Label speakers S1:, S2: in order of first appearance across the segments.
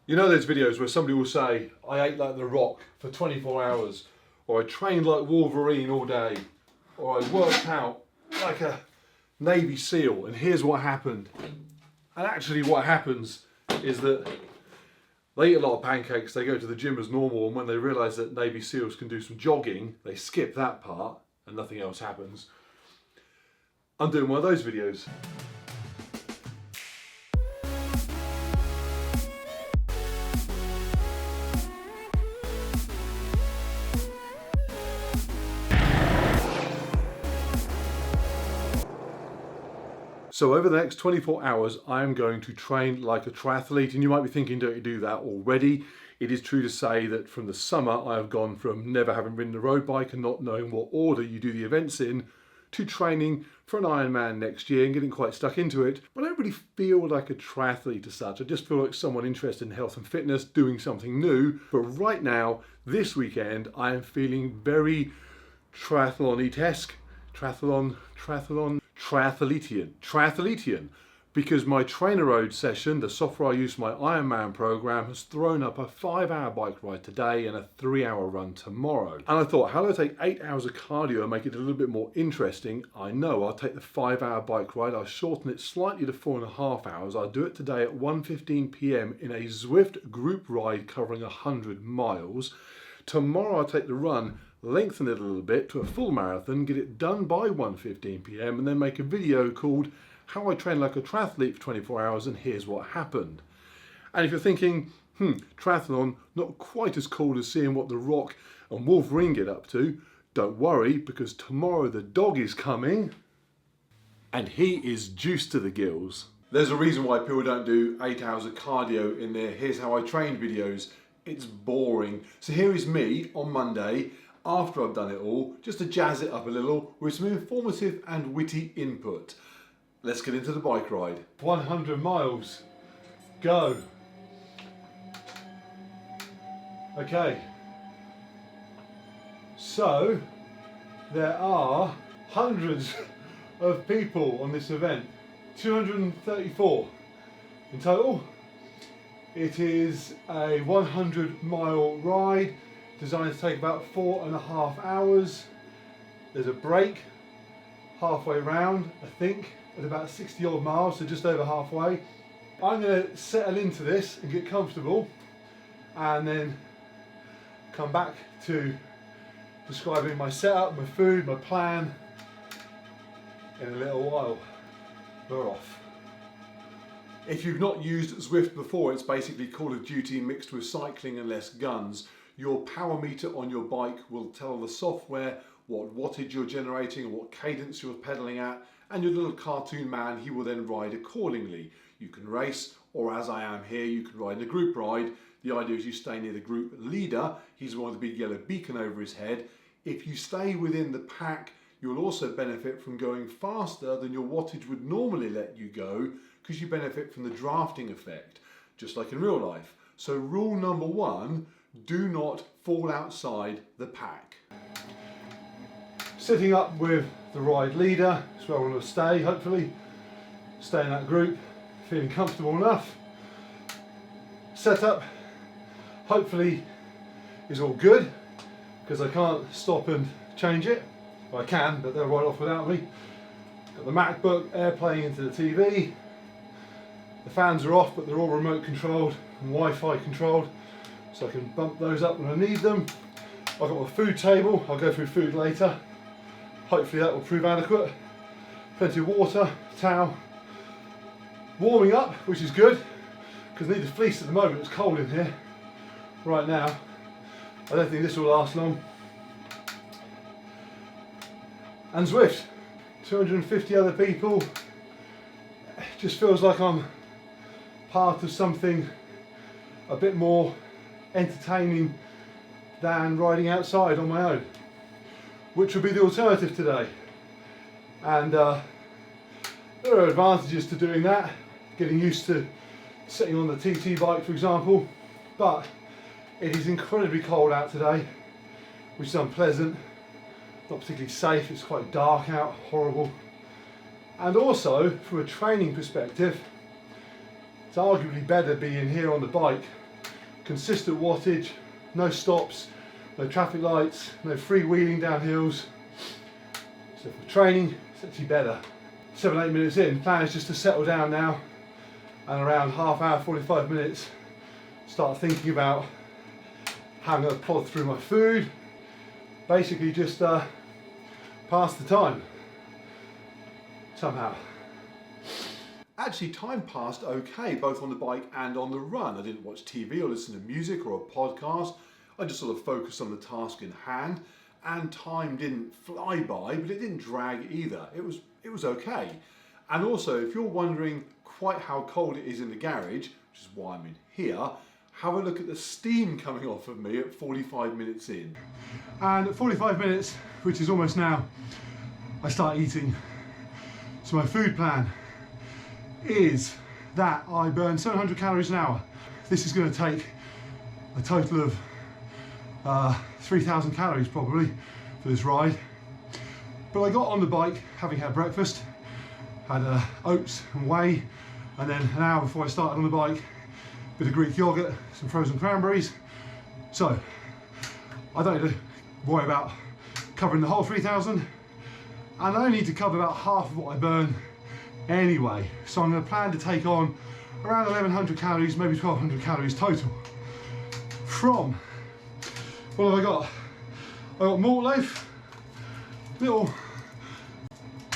S1: You know those videos where somebody will say, I ate like The Rock for 24 hours, or I trained like Wolverine all day, or I worked out like a Navy SEAL, and here's what happened. And actually what happens is that they eat a lot of pancakes, they go to the gym as normal, and when they realise that Navy SEALs can do some jogging, they skip that part and nothing else happens. I'm doing one of those videos. So over the next 24 hours, I am going to train like a triathlete, and you might be thinking, don't you do that already? It is true to say that from the summer, I have gone from never having ridden a road bike and not knowing what order you do the events in, to training for an Ironman next year and getting quite stuck into it. But I don't really feel like a triathlete as such. I just feel like someone interested in health and fitness, doing something new. But right now, this weekend, I am feeling very triathlon-esque. Triathletian, because my trainer road session, the software I use for my Ironman program, has thrown up a 5-hour bike ride today and a 3-hour run tomorrow. And I thought, how do I take 8 hours of cardio and make it a little bit more interesting? I know I'll take the 5-hour bike ride, I'll shorten it slightly to 4.5 hours. I'll do it today at 1:15 p.m. in a ZWIFT group ride covering 100 miles. Tomorrow I'll take the run, lengthen it a little bit to a full marathon, get it done by 1:15 p.m. and then make a video called How I Train Like a Triathlete for 24 Hours and Here's What Happened. And if you're thinking, triathlon, not quite as cool as seeing what The Rock and Wolverine get up to, don't worry, because tomorrow the dog is coming and he is juiced to the gills. There's a reason why people don't do 8 hours of cardio in their Here's How I Trained videos. It's boring. So here is me on Monday, after I've done it all, just to jazz it up a little with some informative and witty input. Let's get into the bike ride. 100 miles. Go. Okay. So, there are hundreds of people on this event. 234 in total. It is a 100-mile ride designed to take about 4.5 hours. There's a break halfway round, I think, at about 60 odd miles, so just over halfway. I'm going to settle into this and get comfortable and then come back to describing my setup, my food, my plan in a little while. We're off. If you've not used ZWIFT before, it's basically Call of Duty mixed with cycling and less guns. Your power meter on your bike will tell the software what wattage you're generating and what cadence you're pedaling at, and your little cartoon man, he will then ride accordingly. You can race, or as I am here, you can ride in a group ride. The idea is you stay near the group leader. He's one with the big yellow beacon over his head. If you stay within the pack, you'll also benefit from going faster than your wattage would normally let you go, because you benefit from the drafting effect, just like in real life. So rule number 1, do not fall outside the pack. Sitting up with the ride leader, that's where I want to stay, hopefully. Stay in that group, feeling comfortable enough. Setup, hopefully, is all good, because I can't stop and change it. Well, I can, but they'll ride off without me. Got the MacBook Air playing into the TV. The fans are off, but they're all remote controlled and Wi-Fi controlled, so I can bump those up when I need them. I've got my food table, I'll go through food later. Hopefully that will prove adequate. Plenty of water, towel. Warming up, which is good, because I need the fleece at the moment, it's cold in here right now. I don't think this will last long. And ZWIFT, 250 other people. It just feels like I'm part of something a bit more entertaining than riding outside on my own, which would be the alternative today. And there are advantages to doing that, getting used to sitting on the TT bike, for example, but it is incredibly cold out today, which is unpleasant, not particularly safe. It's quite dark out, horrible. And also, from a training perspective, it's arguably better being here on the bike consistent wattage, no stops, no traffic lights, no freewheeling down hills. So for training, it's actually better. 7-8 minutes in, the plan is just to settle down now, and around half hour, 45 minutes, start thinking about how I'm going to plod through my food. Basically just pass the time, somehow. Actually, time passed okay, both on the bike and on the run. I didn't watch TV or listen to music or a podcast. I just sort of focused on the task in hand, and time didn't fly by, but it didn't drag either. It was okay. And also, if you're wondering quite how cold it is in the garage, which is why I'm in here, have a look at the steam coming off of me at 45 minutes in. And at 45 minutes, which is almost now, I start eating. So my food plan is that I burn 700 calories an hour. This is going to take a total of 3,000 calories probably for this ride. But I got on the bike having had breakfast, had oats and whey, and then an hour before I started on the bike, a bit of Greek yogurt, some frozen cranberries. So I don't need to worry about covering the whole 3,000, and I only need to cover about half of what I burn anyway. So I'm going to plan to take on around 1,100 calories, maybe 1,200 calories total. From, what have I got? I got malt loaf, little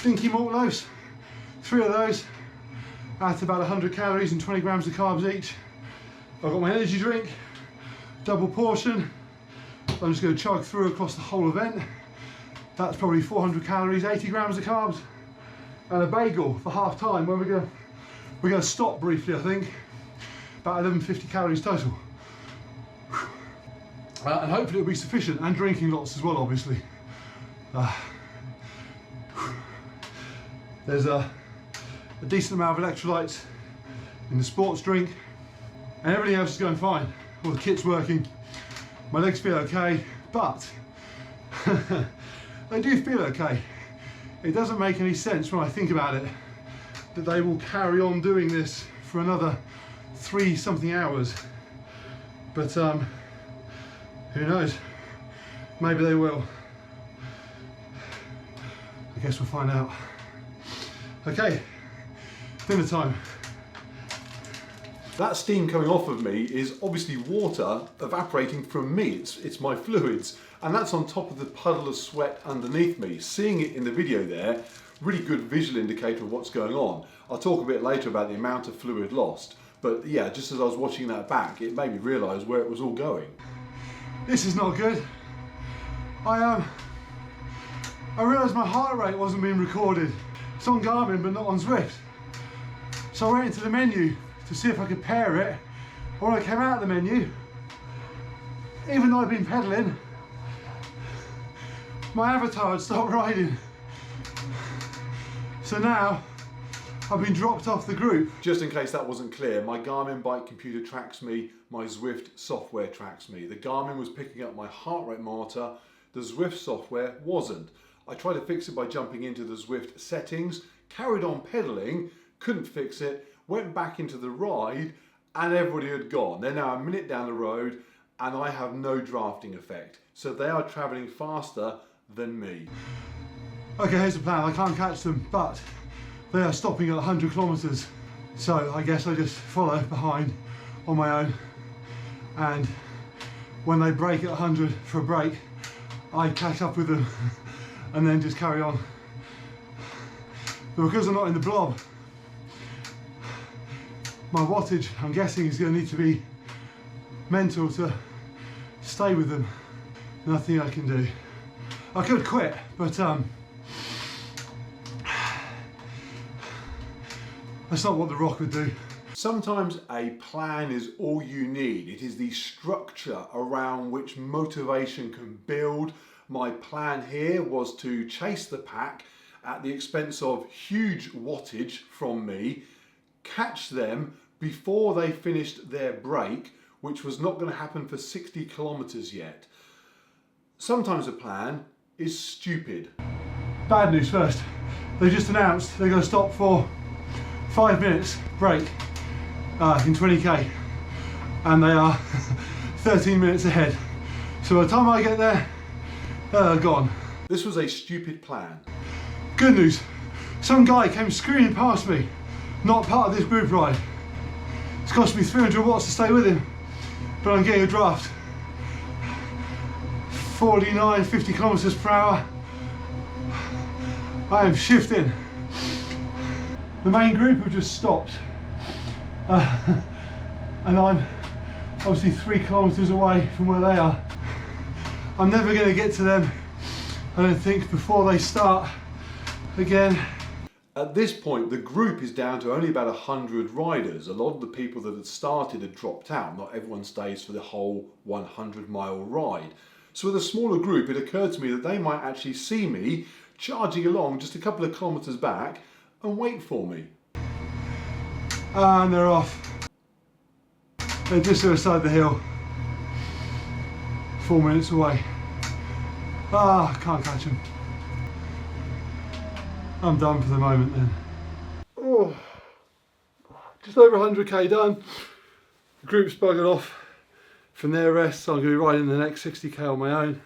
S1: dinky malt loaves, 3 of those at about 100 calories and 20 grams of carbs each. I've got my energy drink, double portion. I'm just going to chug through across the whole event. That's probably 400 calories, 80 grams of carbs, and a bagel for half time when we're going to stop briefly, I think. About 1150 calories total. And hopefully it'll be sufficient, and drinking lots as well, obviously. There's a decent amount of electrolytes in the sports drink, and everything else is going fine. All the kit's working, my legs feel okay, but they do feel okay. It doesn't make any sense when I think about it that they will carry on doing this for another 3-something hours, but who knows, maybe they will. I guess we'll find out. Okay, dinner time. That steam coming off of me is obviously water evaporating from me. It's my fluids, and that's on top of the puddle of sweat underneath me. Seeing it in the video there, really good visual indicator of what's going on. I'll talk a bit later about the amount of fluid lost, but yeah, just as I was watching that back, it made me realise where it was all going. This is not good. I realised my heart rate wasn't being recorded. It's on Garmin but not on ZWIFT. So I went into the menu to see if I could pair it. When I came out of the menu, even though I'd been pedalling, my avatar had stopped riding. So now I've been dropped off the group. Just in case that wasn't clear, my Garmin bike computer tracks me, my ZWIFT software tracks me. The Garmin was picking up my heart rate monitor, the ZWIFT software wasn't. I tried to fix it by jumping into the ZWIFT settings, carried on pedaling, couldn't fix it, went back into the ride, and everybody had gone. They're now a minute down the road, and I have no drafting effect. So they are traveling faster than me. Okay, here's the plan. I can't catch them, but they are stopping at 100 kilometers. So I guess I just follow behind on my own, and when they break at 100 for a break, I catch up with them and then just carry on. But because I'm not in the blob, my wattage, I'm guessing, is going to need to be mental to stay with them. Nothing I can do. I could quit, but that's not what The Rock would do. Sometimes a plan is all you need. It is the structure around which motivation can build. My plan here was to chase the pack at the expense of huge wattage from me, catch them before they finished their break, which was not going to happen for 60 kilometers yet. Sometimes a plan is stupid. Bad news first. They just announced they're going to stop for 5 minutes break in 20k. and they are 13 minutes ahead. So by the time I get there, they're gone. This was a stupid plan. Good news, some guy came screaming past me, not part of this group ride. It's cost me 300 watts to stay with him, but I'm getting a draft. 49, 50 kilometers per hour. I am shifting. The main group have just stopped. And I'm obviously 3 kilometers away from where they are. I'm never going to get to them, I don't think, before they start again. At this point, the group is down to only about 100 riders. A lot of the people that had started had dropped out. Not everyone stays for the whole 100-mile ride. So with a smaller group, it occurred to me that they might actually see me charging along just a couple of kilometers back and wait for me. And they're off. They're just outside the hill. 4 minutes away. Can't catch them. I'm done for the moment then. Oh, just over 100k done. The group's buggered off from their rest, so I'm going to be riding the next 60k on my own.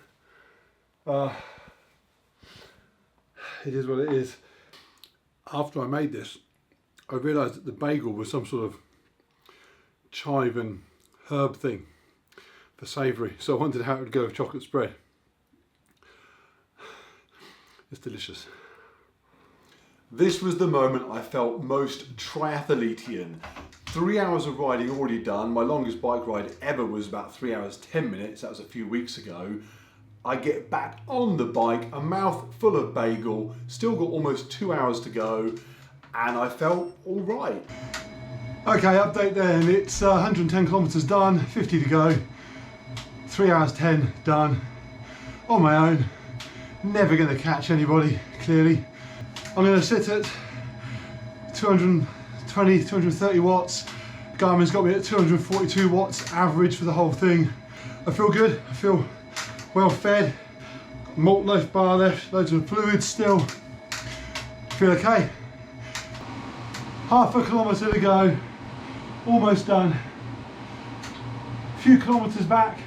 S1: It is what it is. After I made this, I realised that the bagel was some sort of chive and herb thing for savoury, so I wondered how it would go with chocolate spread. It's delicious. This was the moment I felt most triathletian. 3 hours of riding already done. My longest bike ride ever was about 3 hours 10 minutes. That was a few weeks ago. I get back on the bike, a mouth full of bagel, still got almost 2 hours to go, and I felt all right. Okay, update then. It's 110 kilometers done, 50 to go. 3 hours 10 done. On my own. Never going to catch anybody, clearly. I'm going to sit at 220, 230 watts. Garmin's got me at 242 watts average for the whole thing. I feel good, I feel well fed. Malt left, bar left, loads of fluids still. Feel okay. Half a kilometre to go, almost done. A few kilometres back,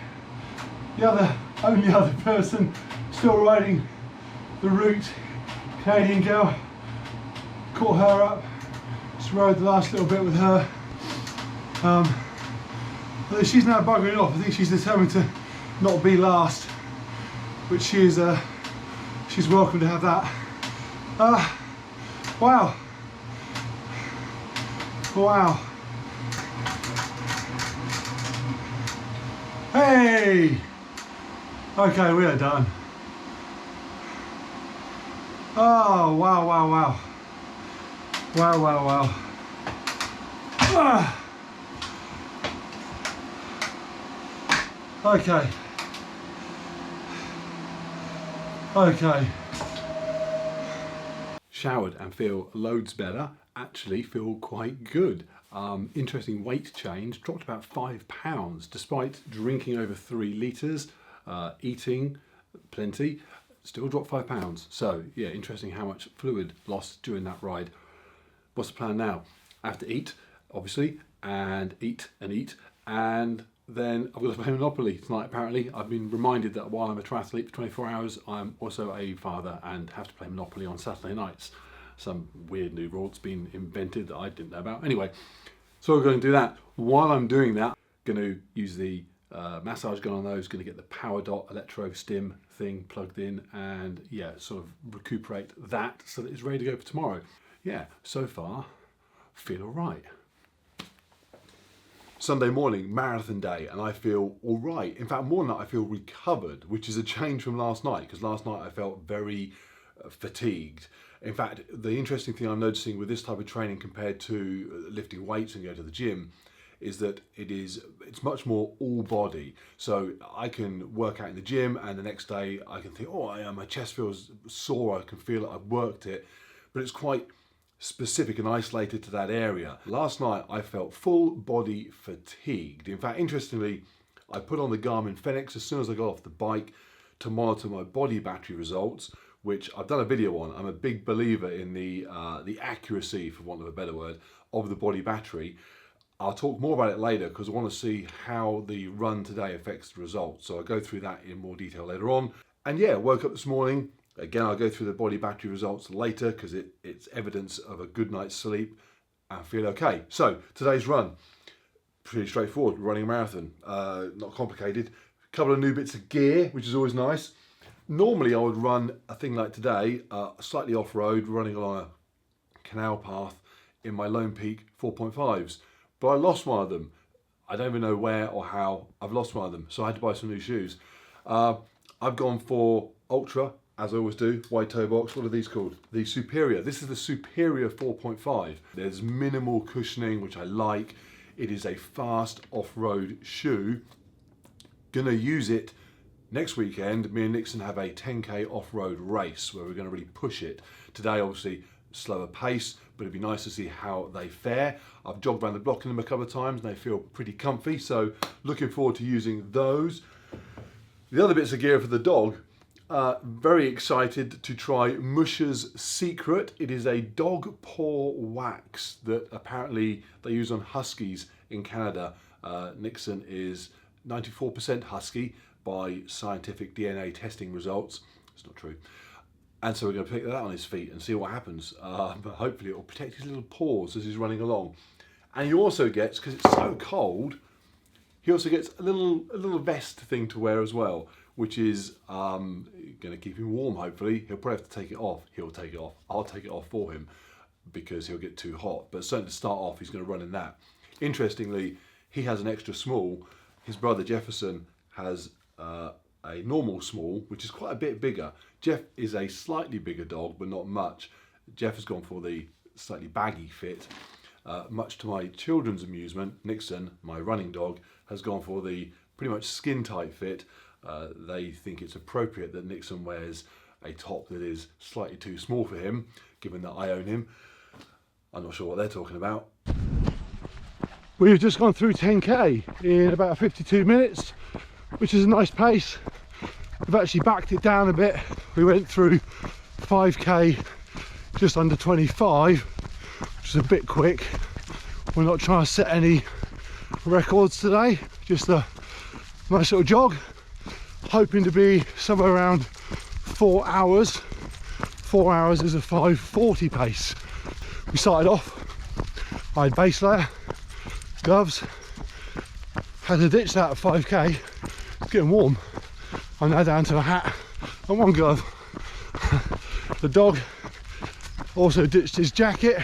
S1: the only other person still riding the route, Canadian girl, caught her up, just rode the last little bit with her. She's now buggering off. I think she's determined to not be last, which she's welcome to have that. Wow. Wow. Hey! Okay, we are done. Oh, wow, wow, wow. Wow, wow, wow. Okay. Okay. Showered and feel loads better. Actually feel quite good. Interesting weight change. Dropped about 5 pounds despite drinking over 3 litres, eating plenty. Still dropped 5 pounds. So yeah, interesting how much fluid lost during that ride. What's the plan now? I have to eat, obviously, and eat, and then I've got to play Monopoly tonight. Apparently, I've been reminded that while I'm a triathlete for 24 hours, I'm also a father and have to play Monopoly on Saturday nights. Some weird new rule that's been invented that I didn't know about. Anyway, so we're going to do that. While I'm doing that, I'm going to use the massage gun on those, going to get the Power Dot electro stim thing plugged in, and yeah, sort of recuperate that so that it's ready to go for tomorrow. Yeah, so far, feel all right. Sunday morning, marathon day, and I feel all right. In fact, more than that, I feel recovered, which is a change from last night, because last night I felt very fatigued. In fact, the interesting thing I'm noticing with this type of training compared to lifting weights and going to the gym is that it's much more all body. So I can work out in the gym and the next day I can think, oh, my chest feels sore, I can feel it, I've worked it, but it's quite specific and isolated to that area. Last night I felt full body fatigued. In fact, interestingly, I put on the Garmin Fenix as soon as I got off the bike to monitor my body battery results, which I've done a video on. I'm a big believer in the accuracy, for want of a better word, of the body battery. I'll talk more about it later because I want to see how the run today affects the results. So I'll go through that in more detail later on. And yeah, woke up this morning. Again, I'll go through the body battery results later because it's evidence of a good night's sleep and feel okay. So today's run, pretty straightforward, running a marathon, not complicated. A couple of new bits of gear, which is always nice. Normally I would run a thing like today, slightly off-road, running along a canal path in my Lone Peak 4.5s. But I lost one of them. I don't even know where or how. I've lost one of them, so I had to buy some new shoes. I've gone for Ultra, as I always do, wide toe box. What are these called? The Superior. This is the Superior 4.5. There's minimal cushioning, which I like. It is a fast off-road shoe. Gonna use it next weekend. Me and Nixon have a 10k off-road race where we're gonna really push it. Today, obviously, slower pace, but it'd be nice to see how they fare. I've jogged around the block in them a couple of times and they feel pretty comfy, so looking forward to using those. The other bits of gear for the dog, very excited to try Musha's Secret. It is a dog paw wax that apparently they use on huskies in Canada. Nixon is 94% husky by scientific DNA testing results. It's not true. And so we're going to pick that on his feet and see what happens. But hopefully it will protect his little paws as he's running along. And he also gets, because it's so cold, he also gets a little vest thing to wear as well, which is going to keep him warm, hopefully. He'll probably have to take it off. He'll take it off. I'll take it off for him because he'll get too hot. But certainly to start off, he's going to run in that. Interestingly, he has an extra small. His brother Jefferson has a normal small, which is quite a bit bigger. Jeff is a slightly bigger dog, but not much. Jeff has gone for the slightly baggy fit. Much to my children's amusement, Nixon, my running dog, has gone for the pretty much skin tight fit. They think it's appropriate that Nixon wears a top that is slightly too small for him, given that I own him. I'm not sure what they're talking about.
S2: We've just gone through 10k in about 52 minutes, which is a nice pace. We've actually backed it down a bit. We went through 5k just under 25, which is a bit quick. We're not trying to set any records today, just a nice little jog. Hoping to be somewhere around 4 hours. 4 hours is a 5:40 pace. We started off, I had base layer, gloves, had to ditch that at 5k. It's getting warm. I'm now down to a hat and one glove. The dog also ditched his jacket.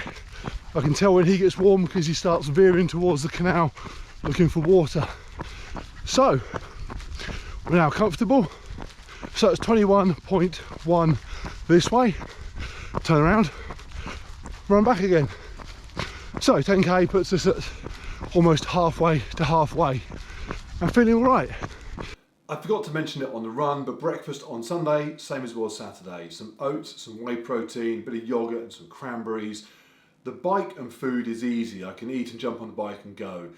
S2: I can tell when he gets warm because he starts veering towards the canal looking for water. So we're now comfortable. So it's 21.1 this way. Turn around, run back again. So 10k puts us at almost halfway to halfway. I'm feeling all right.
S1: I forgot to mention it on the run, but breakfast on Sunday, same as it was Saturday. Some oats, some whey protein, a bit of yogurt and some cranberries. The bike and food is easy. I can eat and jump on the bike and go.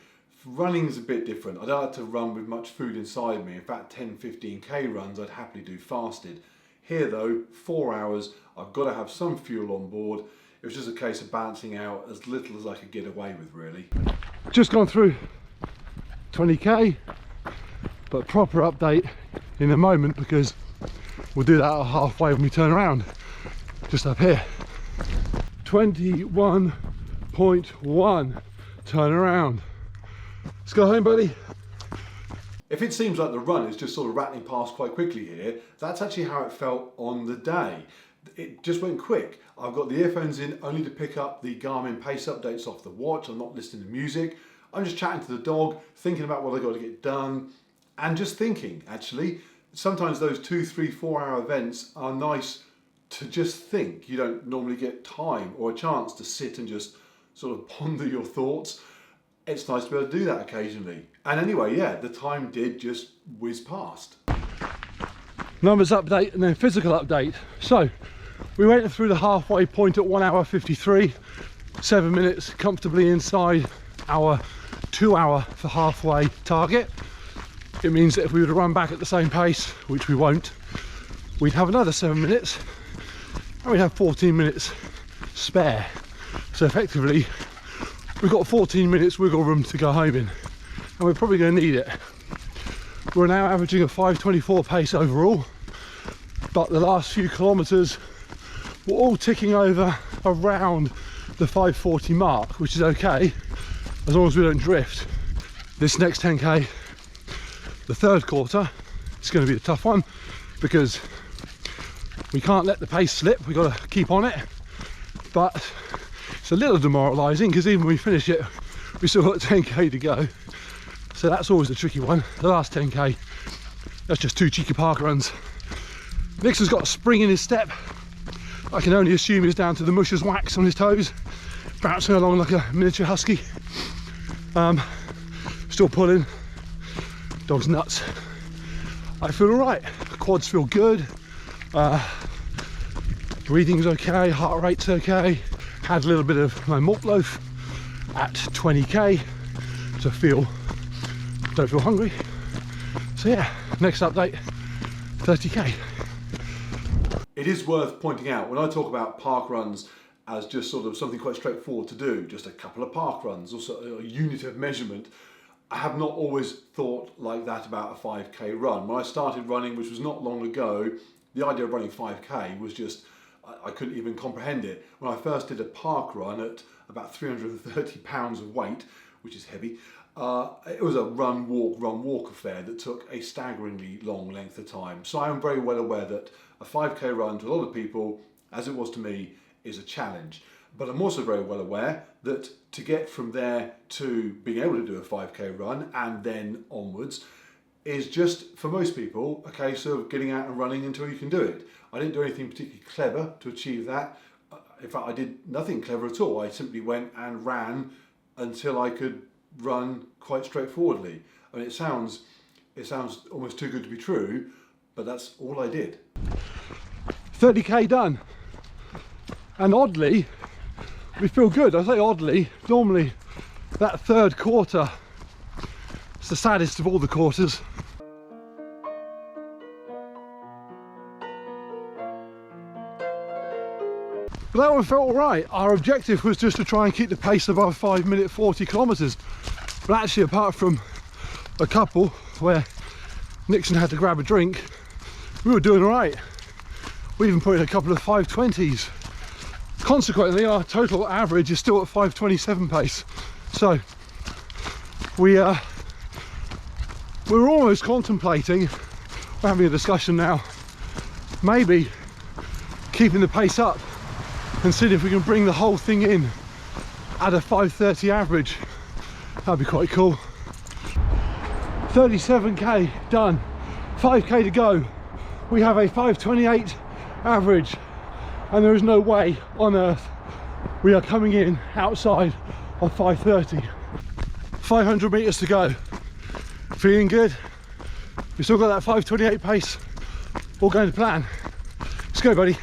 S1: Running is a bit different. I don't like to run with much food inside me. In fact, 10-15k runs I'd happily do fasted. Here though, 4 hours, I've got to have some fuel on board. It was just a case of balancing out as little as I could get away with, really.
S2: Just gone through 20k, but proper update in a moment because we'll do that at halfway when we turn around. Just up here. 21.1 turn around. Let's go home, buddy.
S1: If it seems like the run is just sort of rattling past quite quickly here, that's actually how it felt on the day. It just went quick. I've got the earphones in only to pick up the Garmin pace updates off the watch. I'm not listening to music. I'm just chatting to the dog, thinking about what I've got to get done, and just thinking, actually. Sometimes those 2, 3, 4 hour events are nice to just think. You don't normally get time or a chance to sit and just sort of ponder your thoughts. It's nice to be able to do that occasionally. And anyway, yeah, the time did just whiz past.
S2: Numbers update and then physical update. So we went through the halfway point at 1 hour 53, 7 minutes comfortably inside our 2 hour for halfway target. It means that if we were to run back at the same pace, which we won't, we'd have another 7 minutes and we'd have 14 minutes spare. So effectively we've got 14 minutes wiggle room to go home in, and we're probably going to need it. We're now averaging a 5:24 pace overall, but the last few kilometres we're all ticking over around the 5:40 mark, which is okay as long as we don't drift. This next 10k, the third quarter, is going to be a tough one because we can't let the pace slip. We've got to keep on it, but it's a little demoralising because even when we finish it, we still got 10k to go. So that's always a tricky one. The last 10k, that's just 2 cheeky park runs. Nixon's got a spring in his step. I can only assume he's down to the musher's wax on his toes, bouncing along like a miniature husky. Still pulling. Dog's nuts. I feel alright. Quads feel good. Breathing's okay. Heart rate's okay. Had a little bit of my malt loaf at 20k, so don't feel hungry. So yeah, next update, 30k.
S1: It is worth pointing out, when I talk about park runs as just sort of something quite straightforward to do, just a couple of park runs, also a unit of measurement, I have not always thought like that about a 5k run. When I started running, which was not long ago, the idea of running 5k was just, I couldn't even comprehend it. When I first did a park run at about 330 pounds of weight, which is heavy, it was a run, walk affair that took a staggeringly long length of time. So I am very well aware that a 5k run to a lot of people, as it was to me, is a challenge. But I'm also very well aware that to get from there to being able to do a 5k run and then onwards is just, for most people, a case of getting out and running until you can do it. I didn't do anything particularly clever to achieve that. In fact, I did nothing clever at all. I simply went and ran until I could run quite straightforwardly. I mean, it sounds almost too good to be true, but that's all I did.
S2: 30k done, and oddly we feel good. I say oddly, normally that third quarter is the saddest of all the quarters. But that one felt alright. Our objective was just to try and keep the pace above 5 minute 40 kilometres, but actually, apart from a couple where Nixon had to grab a drink, we were doing alright. We even put in a couple of 5:20s. Consequently, our total average is still at 5:27 pace. So we were almost contemplating, we're having a discussion now, maybe keeping the pace up and seeing if we can bring the whole thing in at a 5:30 average. That'd be quite cool. 37k done, 5k to go. We have a 5:28 average, and there is no way on earth we are coming in outside of 5:30. 500 meters to go. Feeling good. We still got that 5:28 pace. All going to plan. Let's go, buddy.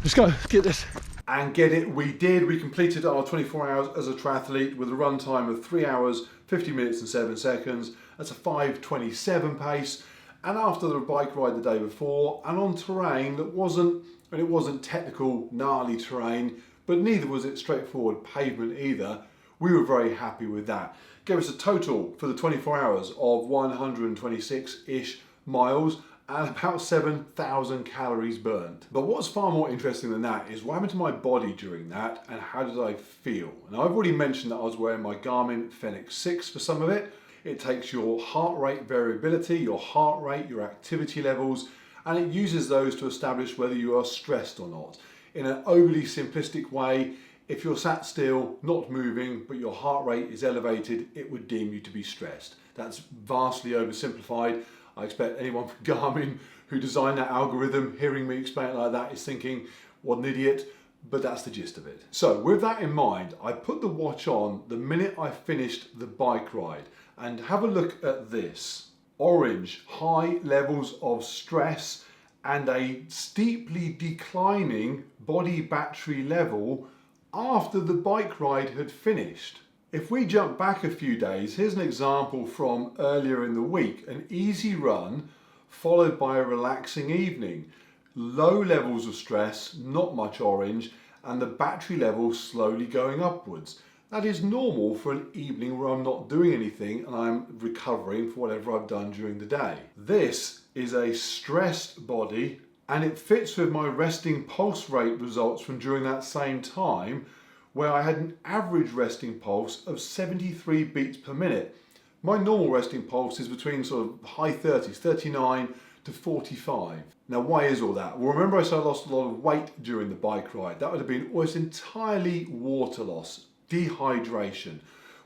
S2: Let's go. Let's get this.
S1: And get it, we did. We completed our 24 hours as a triathlete with a run time of 3 hours, 50 minutes and 7 seconds. That's a 5:27 pace. And after the bike ride the day before, and on terrain that wasn't technical, gnarly terrain, but neither was it straightforward pavement either, we were very happy with that. Gave us a total for the 24 hours of 126-ish miles and about 7,000 calories burnt. But what's far more interesting than that is what happened to my body during that and how did I feel? And I've already mentioned that I was wearing my Garmin Fenix 6 for some of it. It takes your heart rate variability, your heart rate, your activity levels, and it uses those to establish whether you are stressed or not. In an overly simplistic way, if you're sat still, not moving, but your heart rate is elevated, it would deem you to be stressed. That's vastly oversimplified. I expect anyone from Garmin who designed that algorithm, hearing me explain it like that, is thinking, what an idiot, but that's the gist of it. So with that in mind, I put the watch on the minute I finished the bike ride, and have a look at this. Orange, high levels of stress and a steeply declining body battery level after the bike ride had finished. If we jump back a few days, here's an example from earlier in the week. An easy run followed by a relaxing evening. Low levels of stress, not much orange, and the battery level slowly going upwards. That is normal for an evening where I'm not doing anything and I'm recovering for whatever I've done during the day. This is a stressed body, and it fits with my resting pulse rate results from during that same time, where I had an average resting pulse of 73 beats per minute. My normal resting pulse is between sort of high 30s, 39 to 45. Now, why is all that? Well, remember I said I lost a lot of weight during the bike ride. That would have been almost entirely water loss, dehydration.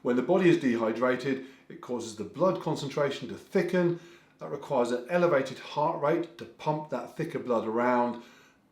S1: When the body is dehydrated, it causes the blood concentration to thicken. That requires an elevated heart rate to pump that thicker blood around.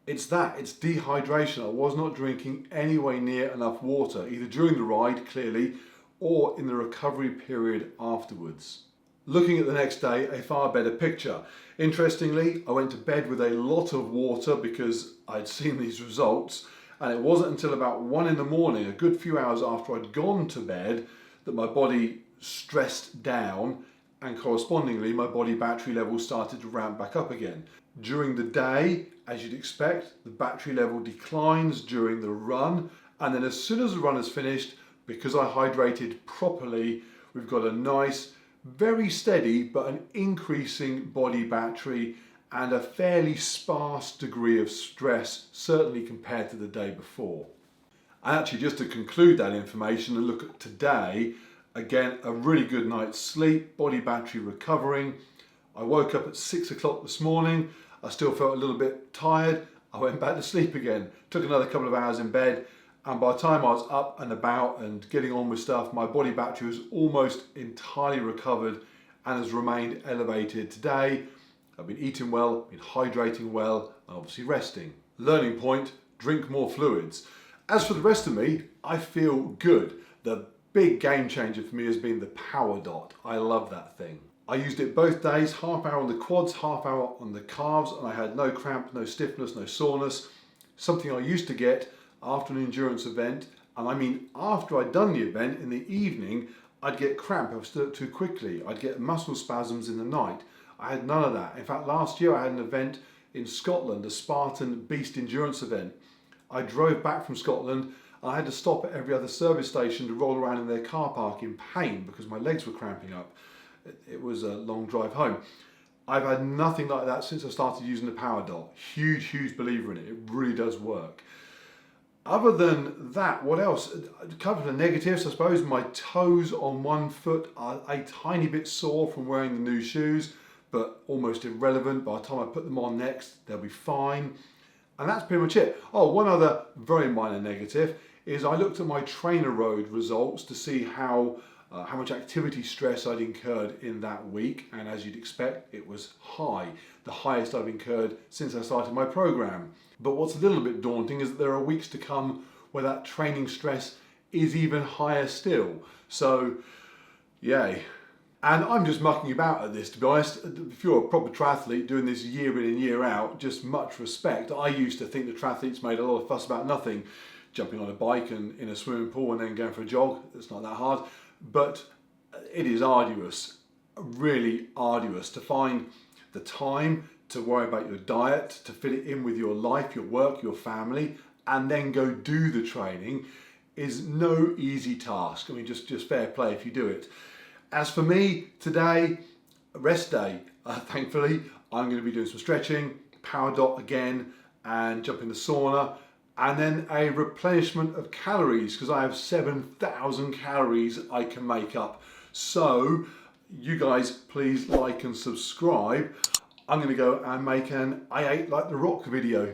S1: It's dehydration. I was not drinking anywhere near enough water, either during the ride, clearly, or in the recovery period afterwards. Looking at the next day, a far better picture. Interestingly, I went to bed with a lot of water because I'd seen these results, and it wasn't until about 1 in the morning, a good few hours after I'd gone to bed, that my body stressed down, and correspondingly my body battery levels started to ramp back up again. During the day, as you'd expect, the battery level declines during the run, and then as soon as the run is finished, because I hydrated properly, we've got a nice, very steady but an increasing body battery and a fairly sparse degree of stress, certainly compared to the day before. And actually, just to conclude that information and look at today, again, a really good night's sleep, body battery recovering. I woke up at 6 o'clock this morning. I still felt a little bit tired. I went back to sleep again, took another couple of hours in bed, and by the time I was up and about and getting on with stuff, my body battery was almost entirely recovered and has remained elevated today. I've been eating well, been hydrating well, and obviously resting. Learning point, drink more fluids. As for the rest of me, I feel good. The big game changer for me has been the Power Dot. I love that thing. I used it both days, half hour on the quads, half hour on the calves, and I had no cramp, no stiffness, no soreness. Something I used to get after an endurance event, and I mean after I'd done the event in the evening, I'd get cramp. I was still too quickly. I'd get muscle spasms in the night. I had none of that. In fact, last year I had an event in Scotland, a Spartan Beast endurance event. I drove back from Scotland. I had to stop at every other service station to roll around in their car park in pain because my legs were cramping up. It was a long drive home. I've had nothing like that since I started using the Power Dot. Huge believer in it. It really does work. Other than that, what else? A couple of negatives, I suppose. My toes on one foot are a tiny bit sore from wearing the new shoes, but almost irrelevant. By the time I put them on next, they'll be fine. And that's pretty much it. Oh, one other very minor negative is I looked at my trainer road results to see how much activity stress I'd incurred in that week, and as you'd expect, it was high, the highest I've incurred since I started my program. But what's a little bit daunting is that there are weeks to come where that training stress is even higher still. So, yay. And I'm just mucking about at this, to be honest. If you're a proper triathlete doing this year in and year out, just much respect. I used to think that triathletes made a lot of fuss about nothing, jumping on a bike and in a swimming pool and then going for a jog. It's not that hard. But it is arduous, really arduous, to find the time to worry about your diet, to fit it in with your life, your work, your family, and then go do the training is no easy task. I mean, just fair play if you do it. As for me, today, rest day. Thankfully, I'm going to be doing some stretching, Power Dot again, and jump in the sauna, and then a replenishment of calories, because I have 7,000 calories I can make up. So, you guys please like and subscribe. I'm going to go and make an I Ate Like the Rock video.